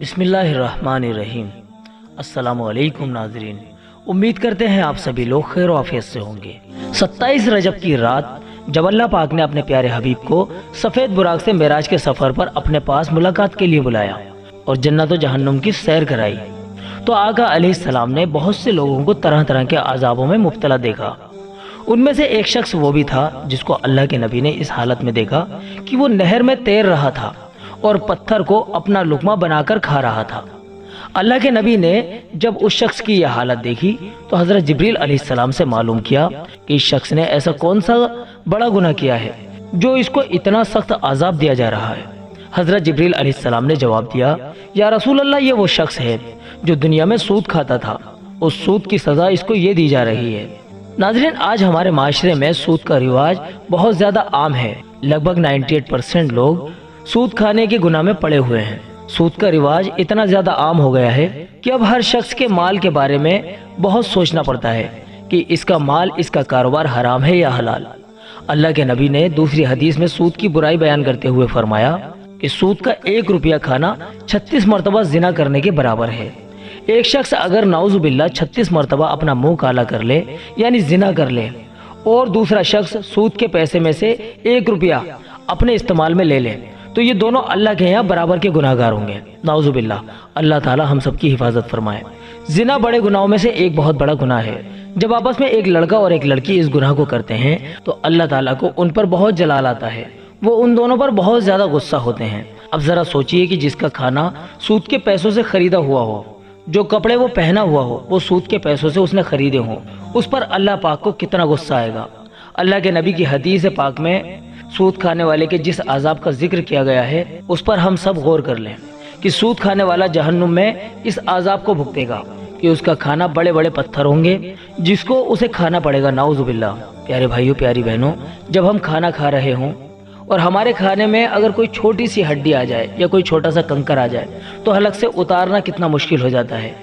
बिस्मिल्लाहिर्रहमानिर्रहीम। अस्सलामु अलैकुम नाज़रीन, उम्मीद करते हैं आप सभी लोग खैर आफियत से होंगे। 27 रजब की रात जब अल्लाह पाक ने अपने प्यारे हबीब को सफ़ेद बुराक से मेराज के सफ़र पर अपने पास मुलाकात के लिए बुलाया और जन्नत व जहन्नुम की सैर कराई, तो आका अलैहिस्सलाम ने बहुत से लोगों को तरह तरह के अज़ाबों में मुब्तला देखा। उनमें से एक शख्स वो भी था जिसको अल्लाह के नबी ने इस हालत में देखा कि वो नहर में तैर रहा था और पत्थर को अपना लुक़मा बनाकर खा रहा था। अल्लाह के नबी ने जब उस शख्स की यह हालत देखी तो हज़रत जिब्रील अलैहिस्सलाम से मालूम किया कि इस शख्स ने ऐसा कौन सा बड़ा गुनाह किया है जो इसको इतना सख्त अज़ाब दिया जा रहा है। हज़रत जिब्रील अलैहिस्सलाम ने जवाब दिया, या रसूल अल्लाह, ये वो शख्स है जो दुनिया में सूद खाता था, उस सूद की सज़ा इसको ये दी जा रही है। नाज़रीन, आज हमारे माशरे में सूद का रिवाज बहुत ज़्यादा आम है। लगभग 98% लोग सूद खाने के गुनाह में पड़े हुए हैं। सूद का रिवाज इतना ज्यादा आम हो गया है कि अब हर शख्स के माल के बारे में बहुत सोचना पड़ता है कि इसका माल, इसका कारोबार हराम है या हलाल। अल्लाह के नबी ने दूसरी हदीस में सूद की बुराई बयान करते हुए फरमाया कि सूद का 1 रुपया खाना 36 मरतबा जिना करने के बराबर है। एक शख्स अगर नाउजुबिल्लाह 36 मरतबा अपना मुंह काला कर ले यानी जिना कर ले और दूसरा शख्स सूद के पैसे में से 1 रुपया अपने इस्तेमाल में ले ले, तो ये दोनों अल्लाह के यहाँ बराबर के गुनाहगार होंगे। नाउजुबिल्लाह, अल्लाह ताला हम सब की हिफाजत फरमाए। जिना बड़े गुनाहों में से एक बहुत बड़ा गुनाह है। जब आपस में एक लड़का और एक लड़की इस गुनाह को करते हैं तो अल्लाह ताला को उन पर बहुत जलाल आता है, वो उन दोनों पर बहुत ज्यादा गुस्सा होते हैं। अब जरा सोचिए कि जिसका खाना सूद के पैसों से खरीदा हुआ हो, जो कपड़े वो पहना हुआ हो वो सूद के पैसों से उसने खरीदे हों, उस पर अल्लाह पाक को कितना गुस्सा आएगा। अल्लाह के नबी की हदीस पाक में सूद खाने वाले के जिस अजाब का जिक्र किया गया है उस पर हम सब गौर कर लें कि सूद खाने वाला जहन्नुम में इस अजाब को भुगतेगा कि उसका खाना बड़े बड़े पत्थर होंगे जिसको उसे खाना पड़ेगा। नाउजुबिल्लाह। प्यारे भाइयों, प्यारी बहनों, जब हम खाना खा रहे हों और हमारे खाने में अगर कोई छोटी सी हड्डी आ जाए या कोई छोटा सा कंकर आ जाए तो हलक से उतारना कितना मुश्किल हो जाता है।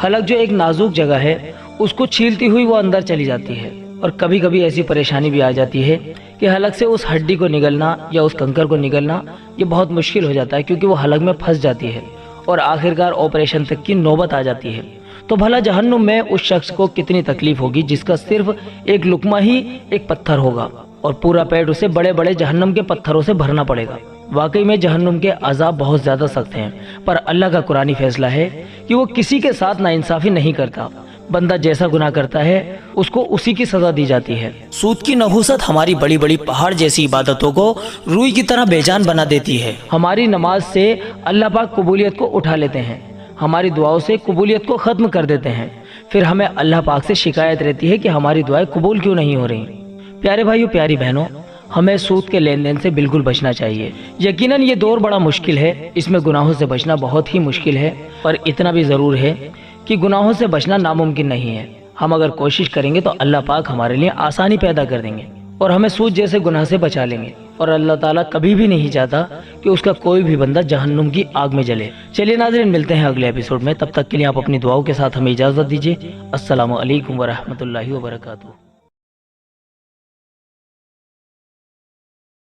हलक जो एक नाजुक जगह है उसको छीलती हुई वो अंदर चली जाती है और कभी कभी ऐसी परेशानी भी आ जाती है कि हलक से उस हड्डी को निगलना या उस कंकर को निगलना ये बहुत मुश्किल हो जाता है, क्योंकि वो हलक में फंस जाती है और आखिरकार ऑपरेशन तक की नौबत आ जाती है। तो भला जहन्नुम में उस शख्स को कितनी तकलीफ होगी जिसका सिर्फ एक लुकमा ही एक पत्थर होगा और पूरा पेट उसे बड़े बड़े जहन्नुम के पत्थरों से भरना पड़ेगा। वाकई में जहन्नुम के अजाब बहुत ज्यादा सख्त हैं, पर अल्लाह का कुरानी फैसला है कि वो किसी के साथ नाइंसाफी नहीं करता। बंदा जैसा गुनाह करता है उसको उसी की सजा दी जाती है। सूद की नहुसत हमारी बड़ी बड़ी पहाड़ जैसी इबादतों को रूई की तरह बेजान बना देती है। हमारी नमाज से अल्लाह पाक कबूलियत को उठा लेते हैं, हमारी दुआओं से कबूलियत को खत्म कर देते हैं। फिर हमें अल्लाह पाक से शिकायत रहती है कि हमारी दुआएं कबूल क्यों नहीं हो रही। प्यारे भाइयों, प्यारी बहनों, हमें सूद के लेन देन से बिल्कुल बचना चाहिए। यकीनन ये दौर बड़ा मुश्किल है, इसमें गुनाहों से बचना बहुत ही मुश्किल है, पर इतना भी जरूर है कि गुनाहों से बचना नामुमकिन नहीं है। हम अगर कोशिश करेंगे तो अल्लाह पाक हमारे लिए आसानी पैदा कर देंगे और हमें सूद जैसे गुनाह से बचा लेंगे। और अल्लाह ताला कभी भी नहीं चाहता कि उसका कोई भी बंदा जहन्नुम की आग में जले। चलिए नाज़रीन, मिलते हैं अगले एपिसोड में। तब तक के लिए आप अपनी दुआओं के साथ हमें इजाज़त दीजिए। अस्सलामु अलैकुम व रहमतुल्लाहि व बरकातुहू।